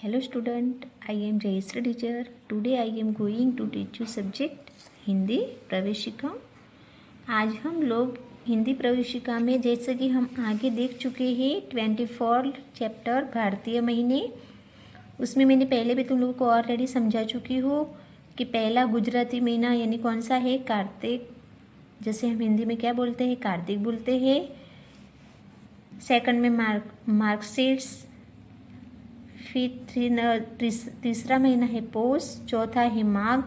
Hello student, I am Jayasri teacher. Today I am going to teach you subject Hindi प्रवेशिका। आज हम लोग हिंदी प्रवेशिका में जैसे कि हम आगे देख चुके हैं 24 चैप्टर भारतीय महीने, उसमें मैंने पहले भी तुम लोगों को ऑलरेडी समझा चुकी हूँ कि पहला गुजराती महीना यानी कौन सा है, कार्तिक। जैसे हम हिंदी में क्या बोलते हैं, कार्तिक बोलते हैं। सेकंड में मार्गशीर्ष, फिर तीसरा महीना है पौष, चौथा है माघ,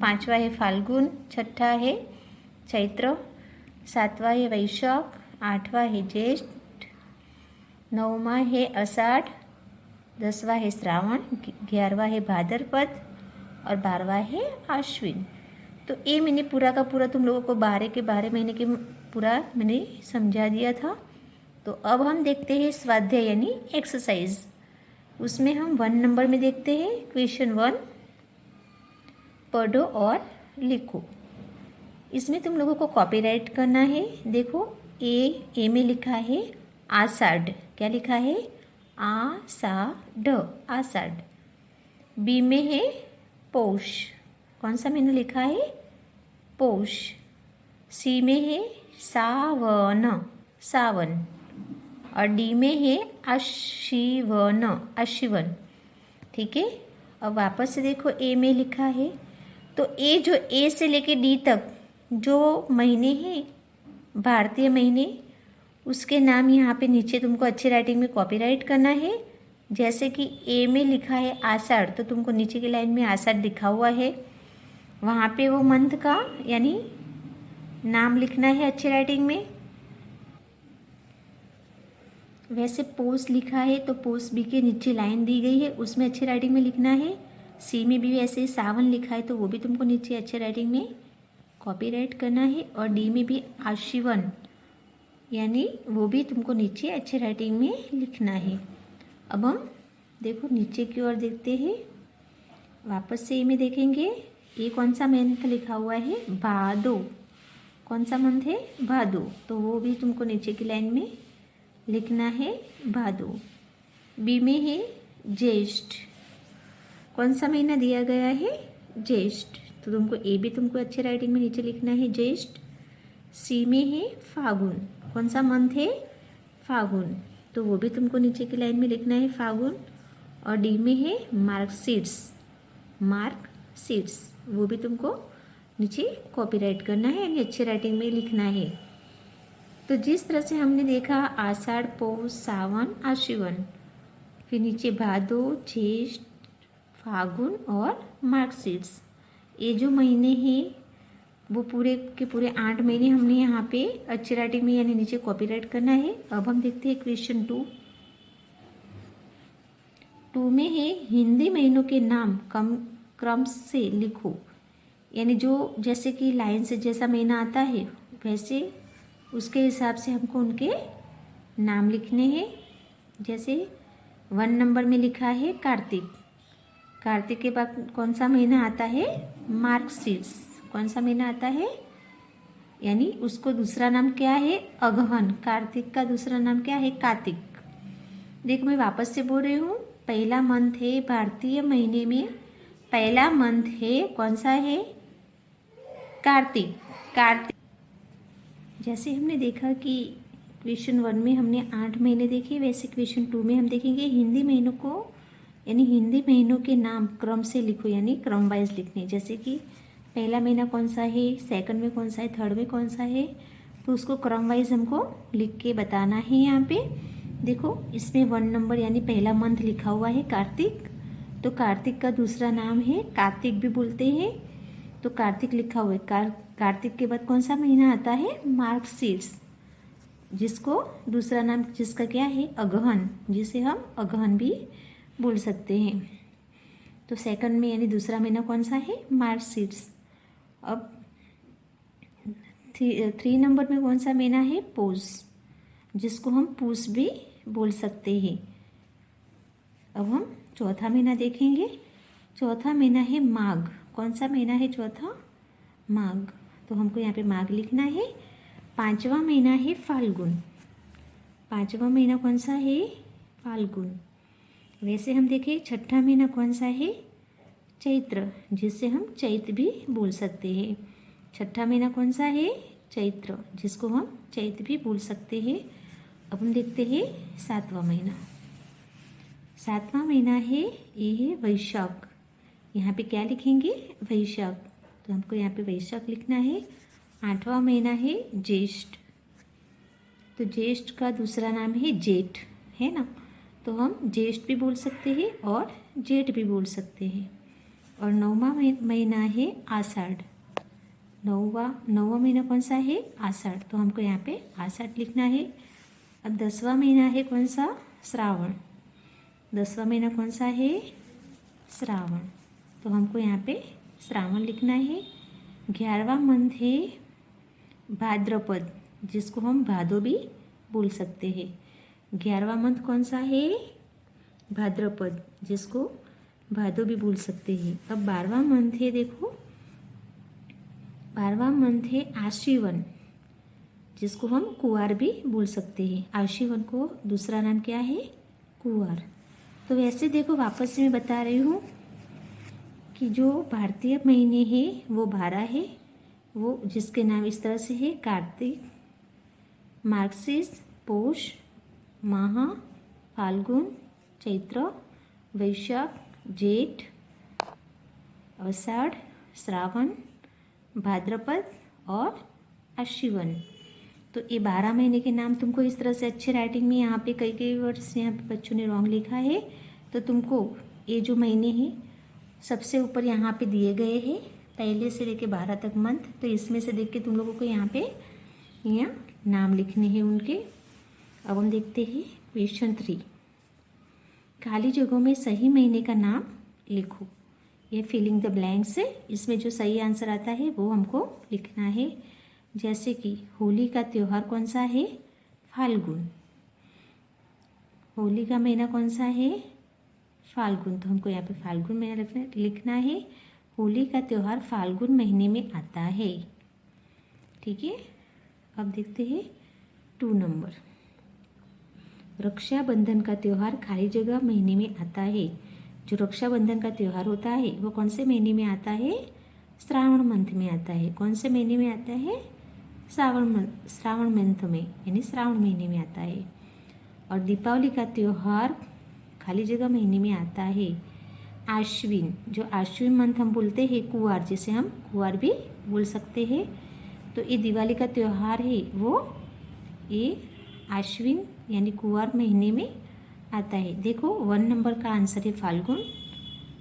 पांचवा है फाल्गुन, छठा है चैत्र, सातवां है वैशाख, आठवां है ज्येष्ठ, नौवां है आषाढ़, दसवां है श्रावण, 11वां है भाद्रपद और 12वां है आश्विन। तो ये मैंने पूरा का पूरा तुम लोगों को 12 के 12 महीने के पूरा मैंने समझा दिया था। तो अब हम देखते हैं स्वाध्याय यानी एक्सरसाइज। उसमें हम 1 नंबर में देखते हैं क्वेश्चन 1, पढ़ो और लिखो। इसमें तुम लोगों को कॉपीराइट करना है। देखो ए में लिखा है आषाढ़, क्या लिखा है, आषाढ़, आषाढ़। बी में है पौष, कौन सा महीना लिखा है, पौष। सी में है सावन, सावन। और डी में है आश्विन, आश्विन। ठीक है। अब वापस से देखो ए में लिखा है, तो ए जो ए से लेके डी तक जो महीने हैं भारतीय महीने, उसके नाम यहाँ पे नीचे तुमको अच्छी राइटिंग में कॉपीराइट करना है। जैसे कि ए में लिखा है आषाढ़, तो तुमको नीचे की लाइन में आषाढ़ लिखा हुआ है, वहाँ पे वो मंथ का यानी नाम लिखना है अच्छी राइटिंग में। वैसे पोस लिखा है तो पोस बी के नीचे लाइन दी गई है, उसमें अच्छी राइटिंग में लिखना है। सी में भी ऐसे सावन लिखा है तो वो भी तुमको नीचे अच्छे राइटिंग में कॉपीराइट करना है। और डी में भी आश्विन यानी वो भी तुमको नीचे अच्छे राइटिंग में लिखना है। अब हम देखो नीचे की ओर देखते हैं, वापस से ए में देखेंगे। ये कौन सा मंथ लिखा हुआ है, भादो, कौन सा मंथ है, भादो, तो वो भी तुमको नीचे की लाइन में लिखना है, भादो। बी में है ज्येष्ठ, कौन सा महीना दिया गया है, ज्येष्ठ, तो तुमको ए भी तुमको अच्छे राइटिंग में नीचे लिखना है, ज्येष्ठ। सी में है फागुन, कौन सा मंथ है, फागुन, तो वो भी तुमको नीचे की लाइन में लिखना है, फागुन। और डी में है मार्गशीर्ष, मार्गशीर्ष, वो भी तुमको नीचे कॉपीराइट करना है यानी अच्छे राइटिंग में लिखना है। तो जिस तरह से हमने देखा आषाढ़, पौष, सावन, आश्विन, फिर नीचे भादो, ज्येष्ठ, फागुन और मार्गशीर्ष, ये जो महीने हैं वो पूरे के पूरे 8 महीने हमने यहाँ पे अच्छी राइटिंग में यानी नीचे कॉपीराइट करना है। अब हम देखते हैं क्वेश्चन 2 में है हिंदी महीनों के नाम क्रम से लिखो। यानी जो जैसे कि लाइन से जैसा महीना आता है वैसे उसके हिसाब से हमको उनके नाम लिखने हैं। जैसे 1 नंबर में लिखा है कार्तिक, कार्तिक के बाद कौन सा महीना आता है, मार्गशीर्ष, कौन सा महीना आता है, यानी उसको दूसरा नाम क्या है, अगहन। कार्तिक का दूसरा नाम क्या है, कार्तिक। देखो मैं वापस से बोल रही हूँ, पहला मंथ है भारतीय महीने में, पहला मंथ है कौन सा है, कार्तिक, कार्तिक। जैसे हमने देखा कि क्वेश्चन 1 में हमने 8 महीने देखे, वैसे क्वेश्चन 2 में हम देखेंगे हिंदी महीनों को यानी हिंदी महीनों के नाम क्रम से लिखो यानी क्रम वाइज लिखने। जैसे कि पहला महीना कौन सा है, सेकंड में कौन सा है, थर्ड में कौन सा है, तो उसको क्रम वाइज हमको लिख के बताना है। यहाँ पे देखो इसमें 1 नंबर यानी पहला मंथ लिखा हुआ है कार्तिक, तो कार्तिक का दूसरा नाम है कार्तिक भी बोलते हैं, तो कार्तिक लिखा हुआ है। कार्तिक के बाद कौन सा महीना आता है, मार्गशीर्ष, जिसको दूसरा नाम जिसका क्या है, अगहन, जिसे हम अगहन भी बोल सकते हैं। तो सेकंड में यानी दूसरा महीना कौन सा है, मार्गशीर्ष। अब 3 नंबर में कौन सा महीना है, पौष, जिसको हम पूस भी बोल सकते हैं। अब हम चौथा महीना देखेंगे, चौथा महीना है माघ, कौन सा महीना है चौथा, माघ, तो हमको यहाँ पे माघ लिखना है। 5वां महीना है फाल्गुन, 5वां महीना कौन सा है, फाल्गुन, वैसे हम देखें छठा महीना कौन सा है, चैत्र, जिसे हम चैत भी बोल सकते हैं। छठा महीना कौन सा है, चैत्र, जिसको हम चैत भी बोल सकते हैं। अब हम देखते हैं सातवां महीना। सातवां महीना है, ये है वैशाख। यहाँ पे क्या लिखेंगे, वैशाख, तो हमको यहाँ पे वैशाख लिखना है। आठवां महीना है ज्येष्ठ, तो ज्येष्ठ का दूसरा नाम है जेठ, है ना, तो हम ज्येष्ठ भी बोल सकते हैं और जेठ भी बोल सकते हैं। और नौवां महीना है आषाढ़। नौवां महीना कौन सा है, आषाढ़, तो हमको यहाँ पे आषाढ़ लिखना है। अब 10वां महीना है कौन सा, श्रावण। 10वां महीना कौन सा है, श्रावण, तो हमको यहाँ पे श्रावण लिखना है। 11वां मंथ है भाद्रपद, जिसको हम भादो भी बोल सकते हैं। 11वां मंथ कौन सा है, भाद्रपद, जिसको भादो भी बोल सकते हैं। अब 12वां मंथ है, देखो 12वां मंथ है आश्विन, जिसको हम कुवार भी बोल सकते हैं। आश्विन को दूसरा नाम क्या है, कुवार। तो वैसे देखो वापस से मैं बता रही हूँ कि जो भारतीय महीने हैं वो 12 है, वो जिसके नाम इस तरह से है, कार्तिक, मार्गशीर्ष, पौष, माह, फाल्गुन, चैत्र, वैशाख, जेठ, आषाढ़, श्रावण, भाद्रपद और आश्विन। तो ये 12 महीने के नाम तुमको इस तरह से अच्छे राइटिंग में, यहाँ पे कई वर्ड्स यहाँ पे बच्चों ने रॉन्ग लिखा है, तो तुमको ये जो महीने हैं सबसे ऊपर यहाँ पे दिए गए हैं, पहले से लेके 12 तक मंथ, तो इसमें से देख के तुम लोगों को यहाँ पे यहाँ नाम लिखने हैं उनके। अब हम देखते हैं क्वेश्चन 3। खाली जगहों में सही महीने का नाम लिखो। ये फिलिंग द ब्लैंक्स है, इसमें जो सही आंसर आता है वो हमको लिखना है। जैसे कि होली का त्यौहार कौन सा है, फाल्गुन। होली का महीना कौन सा है, फाल्गुन, तो हमको यहाँ पे फाल्गुन महीना लिखना है। होली का त्यौहार फाल्गुन महीने में आता है, ठीक है। अब देखते हैं 2 नंबर। रक्षाबंधन का त्यौहार खाली जगह महीने में आता है। जो रक्षाबंधन का त्यौहार होता है वो कौन से महीने में आता है, श्रावण मंथ में आता है। कौन से महीने में आता है, श्रावण मंथ में, यानी श्रावण महीने में आता है। और दीपावली का त्यौहार खाली जगह महीने में आता है, आश्विन। जो आश्विन मंथ हम बोलते हैं कुवार, जिसे हम कुवार भी बोल सकते हैं। तो ये दिवाली का त्यौहार है वो ये आश्विन यानी कुवार महीने में आता है। देखो 1 नंबर का आंसर है फाल्गुन,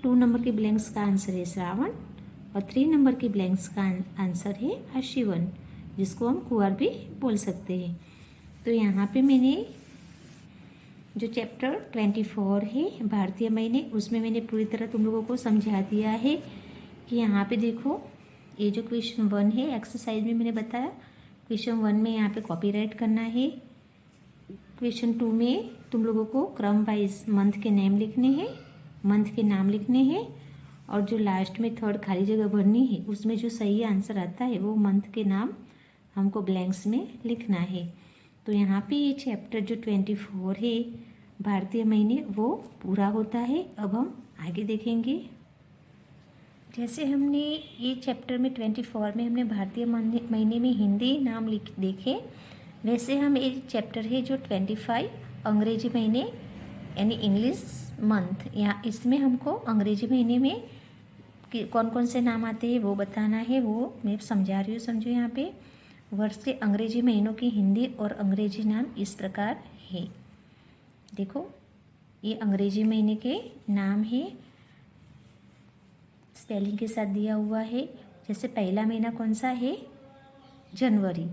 2 नंबर के ब्लैंक्स का आंसर है श्रावण और 3 नंबर के ब्लैंक्स का आंसर है आश्विन, जिसको हम कुवार भी बोल सकते हैं। तो यहाँ पे मैंने जो चैप्टर 24 है भारतीय महीने, उसमें मैंने पूरी तरह तुम लोगों को समझा दिया है कि यहाँ पे देखो ये जो क्वेश्चन 1 है एक्सरसाइज में मैंने बताया, क्वेश्चन 1 में यहाँ पे कॉपीराइट करना है। क्वेश्चन 2 में तुम लोगों को क्रम वाइज मंथ के नेम लिखने हैं, मंथ के नाम लिखने हैं, और जो लास्ट में 3rd खाली जगह भरनी है उसमें जो सही आंसर आता है वो मंथ के नाम हमको ब्लैंक्स में लिखना है। तो यहाँ पे ये चैप्टर जो 24 है भारतीय महीने वो पूरा होता है। अब हम आगे देखेंगे। जैसे हमने ये चैप्टर में 24 में हमने भारतीय महीने में हिंदी नाम देखे, वैसे हम ये चैप्टर है जो 25 अंग्रेजी महीने यानी इंग्लिश मंथ, यहाँ इसमें हमको अंग्रेजी महीने में कौन कौन से नाम आते हैं वो बताना है। वो मैं समझा रही हूँ, समझो। यहाँ पे वर्ष के अंग्रेजी महीनों की हिंदी और अंग्रेजी नाम इस प्रकार है। देखो ये अंग्रेजी महीने के नाम है, स्पेलिंग के साथ दिया हुआ है। जैसे पहला महीना कौन सा है, जनवरी।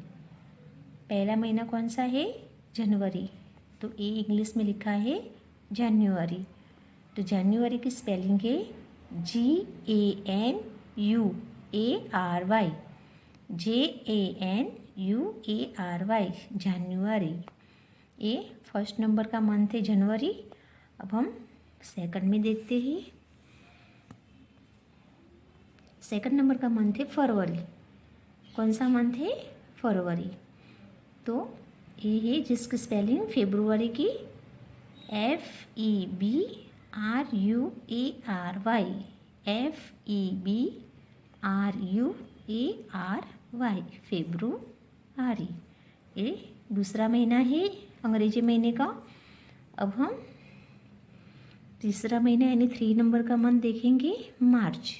पहला महीना कौन सा है, जनवरी, तो ये इंग्लिश में लिखा है जनवरी। तो जनवरी की स्पेलिंग है GANUARY, JANUARY, जनवरी। ये फर्स्ट नंबर का मंथ है जनवरी। अब हम सेकंड में देखते हैं। सेकंड नंबर का मंथ है फरवरी। कौन सा मंथ है, फरवरी। तो ये है जिसकी स्पेलिंग फेब्रुवरी की FEB FEBRUARY, FEBRUARY, फेब्रुआरी। ये दूसरा महीना है अंग्रेजी महीने का। अब हम तीसरा महीना यानी 3 नंबर का मंथ देखेंगे, मार्च।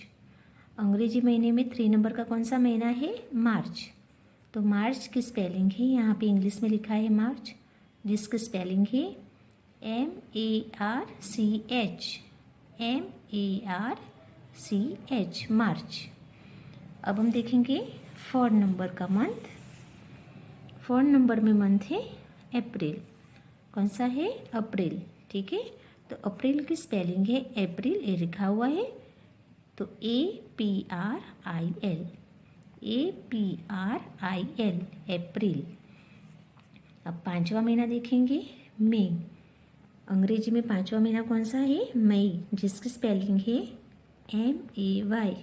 अंग्रेजी महीने में 3 नंबर का कौन सा महीना है? मार्च। तो मार्च की स्पेलिंग है, यहाँ पे इंग्लिश में लिखा है मार्च, जिसकी स्पेलिंग है MARCH, मार्च। अब हम देखेंगे 4 नंबर का मंथ। 4 नंबर में मंथ है अप्रैल। कौन सा है? अप्रैल। ठीक है, तो अप्रैल की स्पेलिंग है अप्रैल, ये लिखा हुआ है, तो APRIL, अप्रैल। अब 5वां महीना देखेंगे, मई। अंग्रेजी में 5वां महीना कौन सा है? मई, जिसकी स्पेलिंग है MAY,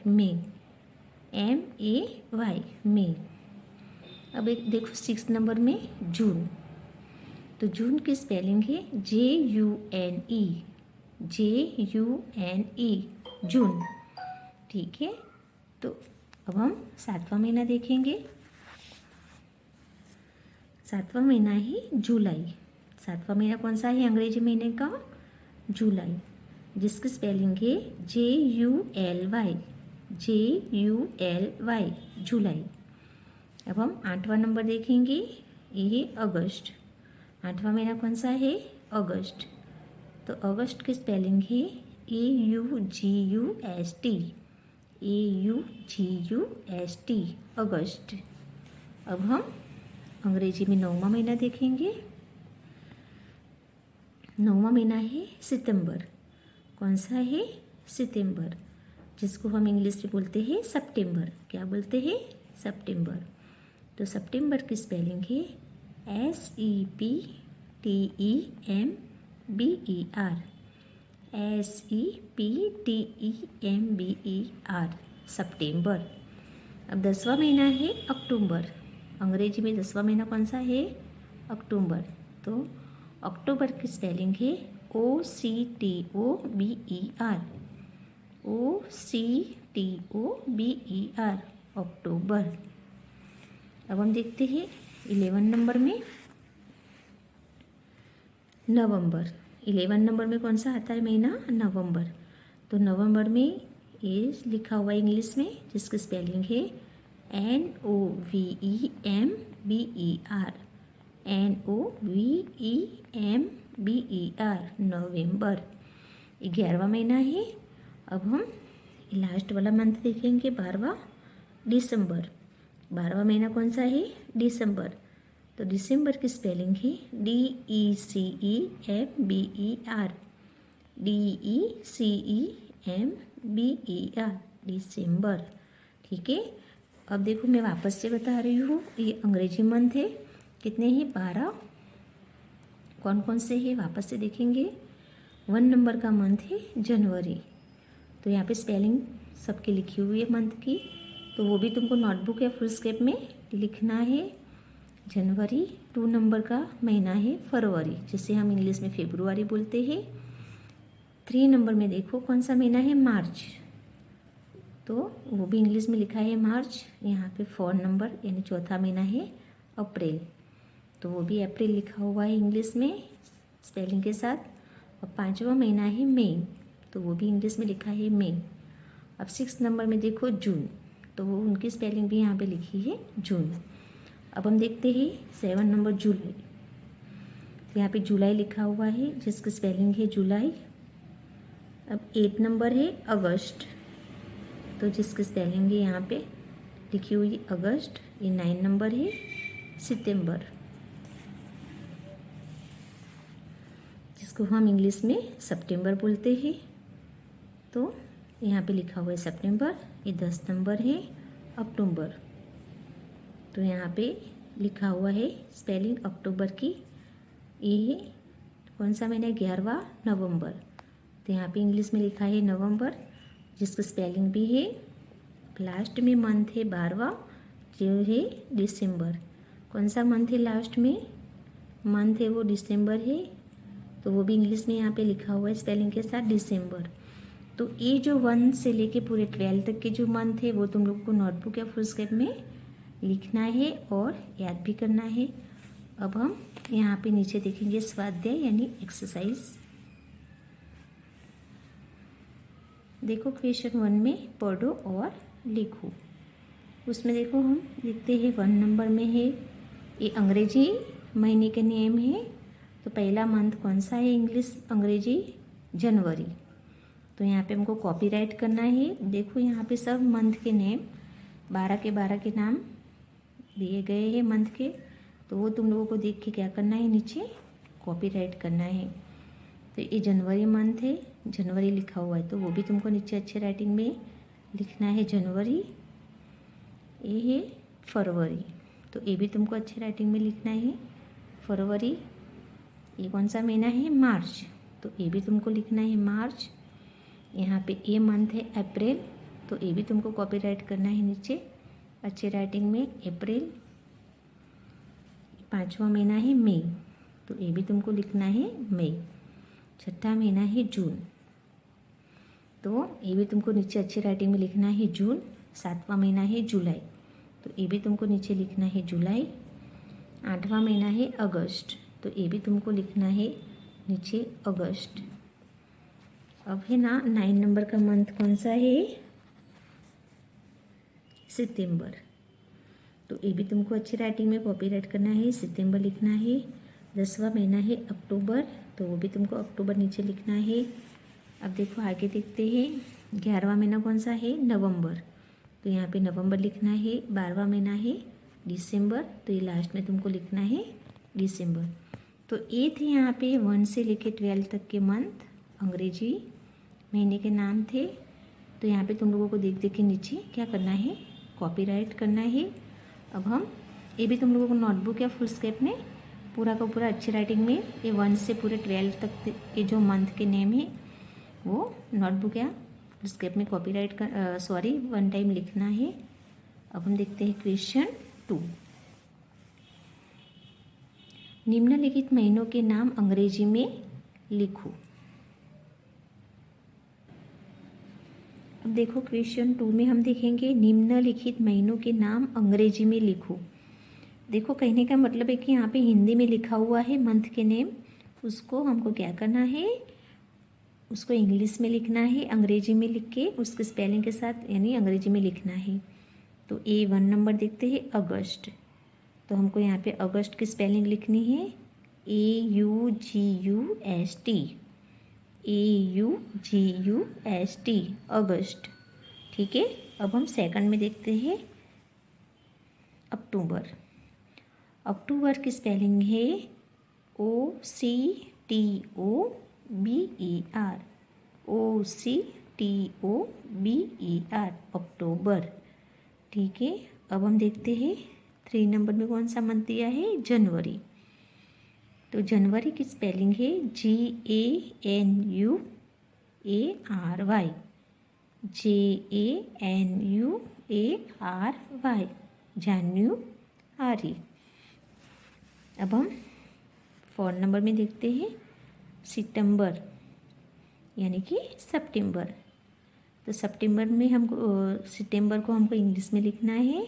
मई। अब एक देखो 6 नंबर में जून। तो जून की स्पेलिंग है JUNE, जून। ठीक है, तो अब हम 7वां महीना देखेंगे। 7वां महीना है जुलाई। 7वां महीना कौन सा है अंग्रेजी महीने का? जुलाई, जिसकी स्पेलिंग है JULY, जुलाई। अब हम 8वां नंबर देखेंगे, ये है अगस्त। 8वां महीना कौन सा है? अगस्त। तो अगस्त की स्पेलिंग है AUGUST, अगस्त। अब हम अंग्रेजी में 9वां महीना देखेंगे। 9वां महीना है सितंबर। कौन सा है? सितंबर, जिसको हम इंग्लिश में बोलते हैं सितंबर। क्या बोलते हैं? सितंबर। तो सितंबर की स्पेलिंग है SEPTEMBER, सितंबर। अब 10वां महीना है अक्टूबर। अंग्रेजी में 10वां महीना कौन सा है? अक्टूबर। तो अक्टूबर की स्पेलिंग है OCTOBER, अक्टूबर। अब हम देखते हैं 11 नंबर में नवंबर। 11 नंबर में कौन सा आता है महीना? नवंबर। तो नवंबर में ये लिखा हुआ है इंग्लिश में, जिसकी स्पेलिंग है NOVEMBER, नवंबर। 11वां महीना है। अब हम लास्ट वाला मंथ देखेंगे, 12वां, दिसंबर। 12वां महीना कौन सा है? दिसंबर। तो दिसंबर की स्पेलिंग है DECEMBER, दिसंबर। ठीक है, अब देखो मैं वापस से बता रही हूँ, ये अंग्रेजी मंथ है। कितने हैं? 12। कौन कौन से हैं वापस से देखेंगे। 1 नंबर का मंथ है जनवरी। तो यहाँ पे स्पेलिंग सबकी लिखी हुई है मंथ की, तो वो भी तुमको नोटबुक या फुल स्केप में लिखना है। जनवरी। 2 नंबर का महीना है फरवरी, जिसे हम इंग्लिश में फेब्रुआरी बोलते हैं। 3 नंबर में देखो कौन सा महीना है? मार्च। तो वो भी इंग्लिश में लिखा है मार्च। यहाँ पे 4 नंबर यानी चौथा महीना है अप्रैल। तो वो भी अप्रैल लिखा हुआ है इंग्लिश में स्पेलिंग के साथ। और 5वां महीना है मई, तो वो भी इंग्लिश में लिखा है मई। अब 6 नंबर में देखो जून, तो वो उनकी स्पेलिंग भी यहाँ पे लिखी है जून। अब हम देखते हैं 7 नंबर जुलाई। तो यहाँ पे जुलाई लिखा हुआ है, जिसकी स्पेलिंग है जुलाई। अब 8 नंबर है अगस्त, तो जिसकी स्पेलिंग है यहाँ पे लिखी हुई है अगस्त। ये 9 नंबर है सितंबर, जिसको हम इंग्लिश में सितंबर बोलते हैं। तो यहाँ पे लिखा हुआ है सितंबर। ये 10 नंबर है अक्टूबर। तो यहाँ पे लिखा हुआ है स्पेलिंग अक्टूबर की। ये कौन सा महीना है? 11वां, नवंबर। तो यहाँ पे इंग्लिश में लिखा है नवंबर, जिसकी स्पेलिंग भी है। लास्ट में मंथ है 12वां, जो है दिसंबर। कौन सा मंथ है लास्ट में? मंथ है वो दिसंबर है। तो वो भी इंग्लिश में यहाँ पे लिखा हुआ है स्पेलिंग के साथ, दिसंबर। तो ये जो 1 से लेके पूरे 12 तक के जो मंथ है वो तुम लोग को नोटबुक या फुलस्केप में लिखना है और याद भी करना है। अब हम यहाँ पे नीचे देखेंगे स्वाध्याय यानी एक्सरसाइज। देखो क्वेश्चन 1 में पढ़ो और लिखो। उसमें देखो हम लिखते हैं 1 नंबर में है, ये अंग्रेजी महीने के नेम है। तो पहला मंथ कौन सा है इंग्लिश अंग्रेजी? जनवरी। तो यहाँ पे हमको कॉपीराइट करना है। देखो यहाँ पे सब मंथ के नेम 12 के 12 के नाम दिए गए हैं मंथ के, तो वो तुम लोगों को देख के क्या करना है, नीचे कॉपीराइट करना है। तो ये जनवरी मंथ है, जनवरी लिखा हुआ है तो वो भी तुमको नीचे अच्छे राइटिंग में लिखना है जनवरी। ये है फरवरी, तो ये भी तुमको अच्छे राइटिंग में लिखना है फरवरी। ये कौन सा महीना है? मार्च, तो ये भी तुमको लिखना है मार्च। यहाँ पे ये मंथ है अप्रैल, तो ये भी तुमको कॉपीराइट करना है नीचे अच्छे राइटिंग में अप्रैल। 5वां महीना है मई, तो ये भी तुमको लिखना है मई। 6ठा महीना है जून, तो ये भी तुमको नीचे अच्छे राइटिंग में लिखना है जून। 7वां महीना है जुलाई, तो ये भी तुमको नीचे लिखना है जुलाई। 8वां महीना है अगस्त, तो ये भी तुमको लिखना है नीचे अगस्त। अब है ना 9 नंबर का मंथ कौन सा है? सितंबर, तो ये भी तुमको अच्छी राइटिंग में कॉपीराइट करना है, सितंबर लिखना है। 10वां महीना है अक्टूबर, तो वो भी तुमको अक्टूबर नीचे लिखना है। अब देखो आगे देखते हैं 11वां महीना कौन सा है? नवंबर, तो यहाँ पे नवंबर लिखना है। 12वां महीना है दिसंबर, तो ये लास्ट में तुमको लिखना है दिसंबर। तो ये थे यहाँ पे 1 से लेके 12 तक के मंथ अंग्रेजी महीने के नाम थे। तो यहाँ पे तुम लोगों को देख देख के नीचे क्या करना है, कॉपीराइट करना है। अब हम ये भी तुम लोगों को नोटबुक या फुलस्केप में पूरा का पूरा अच्छी राइटिंग में ये 1 से पूरे 12 तक के जो मंथ के नेम है वो नोटबुक या फुलस्केप में कॉपीराइट कर 1 टाइम लिखना है। अब हम देखते हैं क्वेश्चन 2। निम्नलिखित महीनों के नाम अंग्रेजी में लिखो। अब देखो क्वेश्चन 2 में हम देखेंगे निम्नलिखित महीनों के नाम अंग्रेजी में लिखो। देखो कहने का मतलब है कि यहाँ पे हिंदी में लिखा हुआ है मंथ के नेम, उसको हमको क्या करना है, उसको इंग्लिश में लिखना है, अंग्रेजी में लिख के उसके स्पेलिंग के साथ यानी अंग्रेजी में लिखना है। तो A1 नंबर देखते हैं अगस्त, तो हमको यहाँ पे अगस्त की स्पेलिंग लिखनी है AUGUST, AUGUST अगस्त। ठीक है। अब हम सेकंड में देखते हैं अक्टूबर। अक्टूबर की स्पेलिंग है OCTOBER, OCTOBER अक्टूबर। ठीक है। अब हम देखते हैं 3 नंबर में कौन सा मंथ दिया है? जनवरी। तो जनवरी की स्पेलिंग है JANUARY, JANUARY जान्युआरी। अब हम 4 नंबर में देखते हैं सितंबर यानी कि सितंबर। तो सितंबर में हमको सितंबर को हमको इंग्लिश में लिखना है,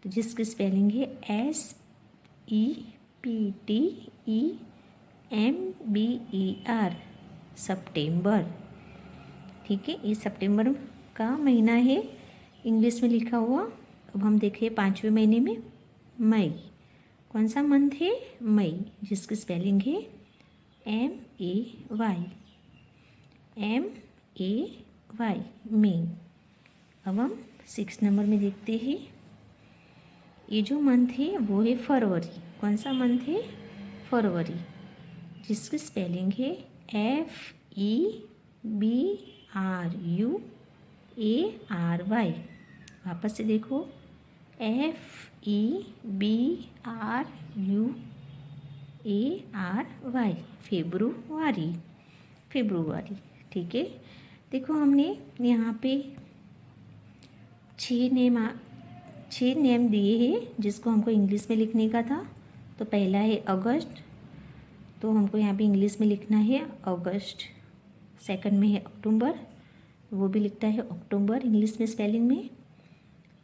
तो जिसकी स्पेलिंग है SEPTEMBER सितंबर। ठीक है, ये सितंबर का महीना है इंग्लिश में लिखा हुआ। अब हम देखें 5वें महीने में मई, कौन सा मंथ है? मई, जिसकी स्पेलिंग है MAY मई। अब हम 6 नंबर में देखते हैं, ये जो मंथ है वो है फरवरी। कौन सा मंथ है? फरवरी, जिसकी स्पेलिंग है FEBRUARY। वापस से देखो FEBRUARY फेब्रुआरी। ठीक है। देखो हमने यहाँ पे 6 नेम दिए हैं जिसको हमको इंग्लिश में लिखने का था। तो पहला है अगस्त, तो हमको यहाँ पे इंग्लिश में लिखना है अगस्त। सेकंड में है अक्टूबर, वो भी लिखता है अक्टूबर इंग्लिश में स्पेलिंग में।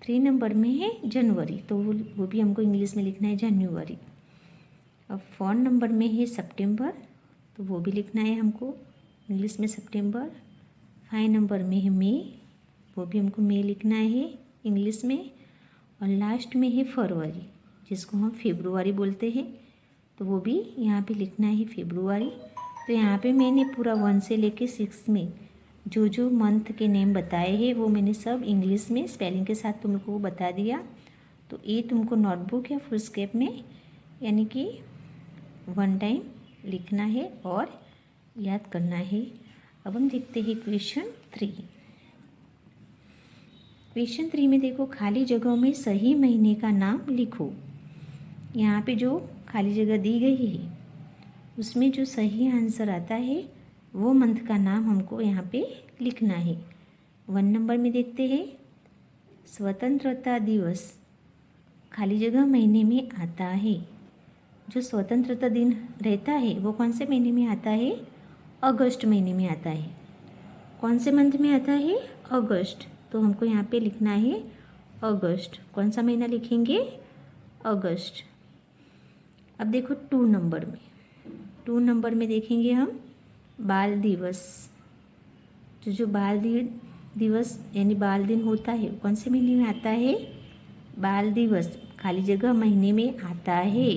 3 नंबर में है जनवरी, तो वो भी हमको इंग्लिश में लिखना है जनवरी। अब 4 नंबर में है सितंबर, तो वो भी लिखना है हमको इंग्लिश में सितंबर। 5 नंबर में है मई, वो भी हमको मई लिखना है इंग्लिश में। और लास्ट में है फरवरी, जिसको हम फेब्रुआरी बोलते हैं, तो वो भी यहाँ पे लिखना है फेब्रुआरी। तो यहाँ पे मैंने पूरा 1 से लेके 6 में जो जो मंथ के नेम बताए हैं वो मैंने सब इंग्लिश में स्पेलिंग के साथ तुम लोग को बता दिया। तो ये तुमको नोटबुक या फुलस्केप में यानी कि 1 टाइम लिखना है और याद करना है। अब हम देखते हैं क्वेश्चन 3। क्वेश्चन 3 में देखो, खाली जगहों में सही महीने का नाम लिखो। यहाँ पे जो खाली जगह दी गई है उसमें जो सही आंसर आता है वो मंथ का नाम हमको यहाँ पे लिखना है। 1 नंबर में देखते हैं, स्वतंत्रता दिवस खाली जगह महीने में आता है। जो स्वतंत्रता दिन रहता है वो कौन से महीने में आता है? अगस्त महीने में आता है। कौन से मंथ में आता है? अगस्त। तो हमको यहाँ पे लिखना है अगस्त। कौन सा महीना लिखेंगे? अगस्त। अब देखो 2 नंबर में, 2 नंबर में देखेंगे हम बाल दिवस। जो बाल दिवस यानी बाल दिन होता है कौन से महीने में आता है? बाल दिवस खाली जगह महीने में आता है।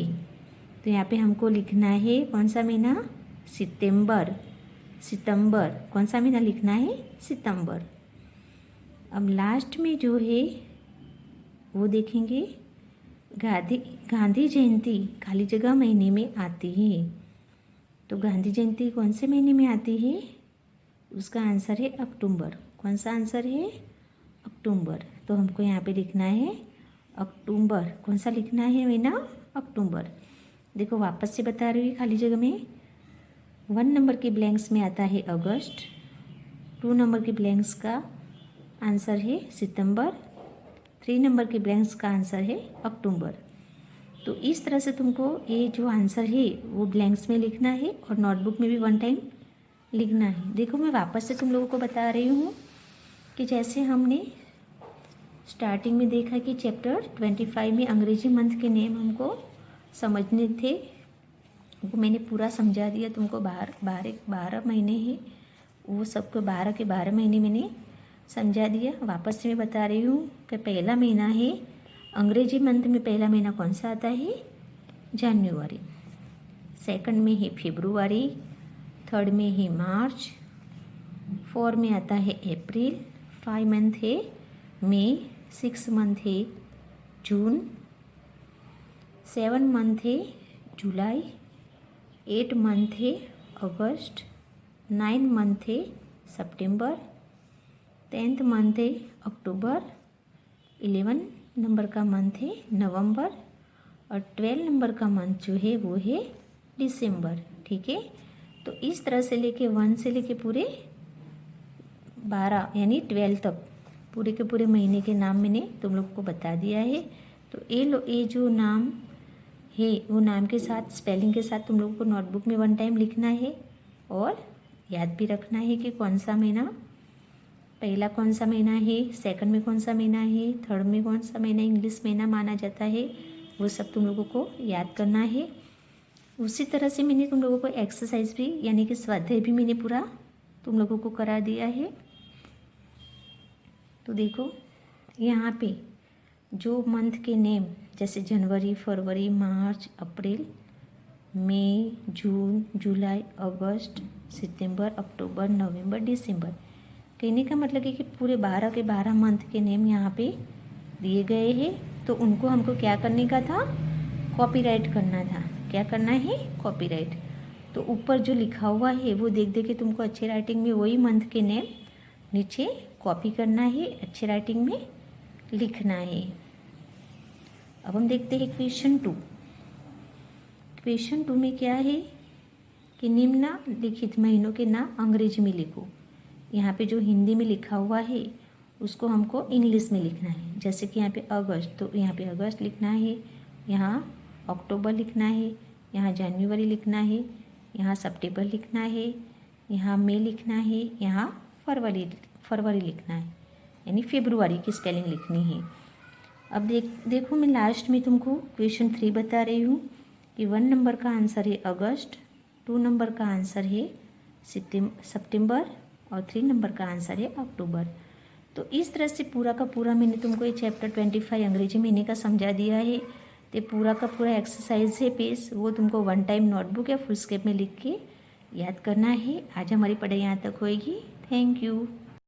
तो यहाँ पे हमको लिखना है कौन सा महीना? सितंबर। सितंबर कौन सा महीना लिखना है? सितंबर। अब लास्ट में जो है वो देखेंगे, गांधी जयंती खाली जगह महीने में आती है। तो गांधी जयंती कौन से महीने में आती है? उसका आंसर है अक्टूबर। कौन सा आंसर है? अक्टूबर। तो हमको यहाँ पे लिखना है अक्टूबर। कौन सा लिखना है महीना? अक्टूबर। देखो वापस से बता रही हूँ, खाली जगह में 1 नंबर के ब्लैंक्स में आता है अगस्त, 2 नंबर के ब्लैंक्स का आंसर है सितंबर, 3 नंबर के ब्लैंक्स का आंसर है अक्टूबर। तो इस तरह से तुमको ये जो आंसर है वो ब्लैंक्स में लिखना है और नोटबुक में भी 1 टाइम लिखना है। देखो मैं वापस से तुम लोगों को बता रही हूँ कि जैसे हमने स्टार्टिंग में देखा कि चैप्टर 25 में अंग्रेजी मंथ के नेम हमको समझने थे, वो मैंने पूरा समझा दिया तुमको। 12 महीने हैं, वो सबको 12 के 12 महीने मैंने समझा दिया। वापस से मैं बता रही हूँ कि पहला महीना है अंग्रेजी मंथ में, पहला महीना कौन सा आता है? जनवरी। सेकंड में है फरवरी, थर्ड में है मार्च, 4 में आता है अप्रैल, 5 मंथ है मई, 6 मंथ है जून, 7 मंथ है जुलाई, 8 मंथ है अगस्त, 9 मंथ है सितंबर, 10th मंथ है अक्टूबर, 11 नंबर का मंथ है नवंबर और 12 नंबर का मंथ जो है वो है दिसंबर। ठीक है, तो इस तरह से लेके 1 से लेके पूरे 12 यानी 12 तक पूरे के पूरे महीने के नाम मैंने तुम लोग को बता दिया है। तो ये जो नाम है वो नाम के साथ स्पेलिंग के साथ तुम लोगों को नोटबुक में 1 टाइम लिखना है और याद भी रखना है कि कौन सा महीना, पहला कौन सा महीना है, सेकंड में कौन सा महीना है, थर्ड में कौन सा महीना इंग्लिश महीना माना जाता है, वो सब तुम लोगों को याद करना है। उसी तरह से मैंने तुम लोगों को एक्सरसाइज भी यानी कि स्वाध्याय भी मैंने पूरा तुम लोगों को करा दिया है। तो देखो यहाँ पे जो मंथ के नेम जैसे जनवरी, फरवरी, मार्च, अप्रैल, मई, जून, जुलाई, अगस्त, सितंबर, अक्टूबर, नवंबर, दिसंबर, कहने का मतलब है कि पूरे 12 के 12 मंथ के नेम यहाँ पे दिए गए हैं। तो उनको हमको क्या करने का था? कॉपीराइट करना था। क्या करना है? कॉपीराइट। तो ऊपर जो लिखा हुआ है वो देख दे के तुमको अच्छे राइटिंग में वही मंथ के नेम नीचे कॉपी करना है, अच्छे राइटिंग में लिखना है। अब हम देखते हैं क्वेश्चन 2। क्वेश्चन 2 में क्या है कि निम्नलिखित महीनों के नाम अंग्रेजी में लिखो। यहाँ पे जो हिंदी में लिखा हुआ है उसको हमको इंग्लिश में लिखना है। जैसे कि यहाँ पे अगस्त, तो यहाँ पे अगस्त लिखना है, यहाँ अक्टूबर लिखना है, यहाँ जनवरी लिखना है, यहाँ सितंबर लिखना है, यहाँ मई लिखना है, यहाँ फरवरी लिखना है, यानी फरवरी की स्पेलिंग लिखनी है। अब देखो मैं लास्ट में तुमको क्वेश्चन 3 बता रही हूँ कि 1 नंबर का आंसर है अगस्त, 2 नंबर का आंसर है सितंबर और 3 नंबर का आंसर है अक्टूबर। तो इस तरह से पूरा का पूरा मैंने तुमको ये चैप्टर 25 अंग्रेजी महीने का समझा दिया है। तो पूरा का पूरा एक्सरसाइज है पेज, वो तुमको 1 टाइम नोटबुक या फुल स्केप में लिख के याद करना है। आज हमारी पढ़ाई यहाँ तक होएगी। Thank you.